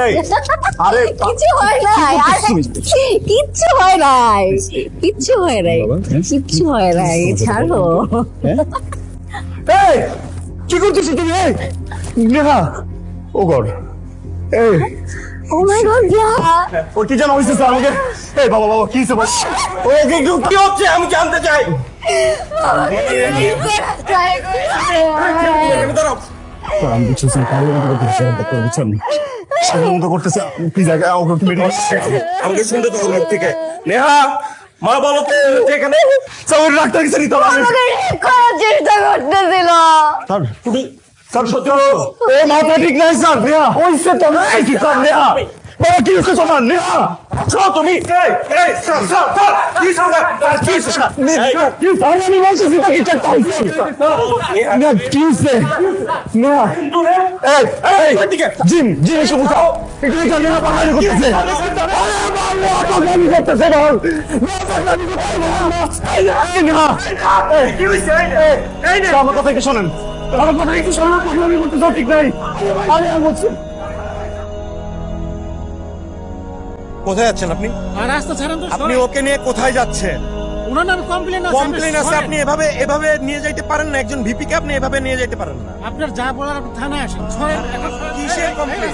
এই আরে কিছু হয় নাই, কিচ্ছু হয় নাই, কিচ্ছু হয় নাই, কিচ্ছু হয় নাই, ছাড়ো। এই কি করছিস তুমি? এই নেহা, ও গড, এই ও মাই গড, ও কি জানো হইছে আমাকে? এই বাবা বাবা কি হইছে? ও কি হচ্ছে আমি জানতে চাই। আমি বুঝছি সাধারণত করতেছে প্লিজ আগে আমাকে শুনতে তো মুখ থেকে। নেহা মা বলো তো এখানে ডাক্তার কিছু নিতে হবে চেষ্টা করতেছিল। তুমি স্যার সত্যি ও মাথা ঠিক নাই স্যার। নেহা হইছে তো না কি স্যার? নেহা বাবা কি হচ্ছে তোমার? নেহা চল তুমি। এই স্যার স্যার স্যার কি স্যার কি স্যার কি স্যার আমি বলছি কি চেক করছি না কি স্যার নেহা এই এই জিম জিম এসে বসাও একটু এখানে নেহা বাহার করতেছে। আরে বাবা কথা আমি করতেছে বল নেহা কি হইছে? এই নে আমার কথা একটু শুনেন, আমার কথা একটু শোনো, আমি করতে সব ঠিক নাই। আরে আমি বলছি কোথায় যাচ্ছেন আপনি? রাস্তা ছাড়েন তো। আপনি ওকে নিয়ে কোথায় যাচ্ছেন? ওনার নামে কমপ্লেন আছে। কমপ্লেন আছে, আপনি এভাবে এভাবে নিয়ে যাইতে পারেন না। একজন ভিপি কে আপনি এভাবে নিয়ে যাইতে পারেন না। আপনার যা বলার আপনি থানায় আসেন। ছড়েন। কিসের কমপ্লেন?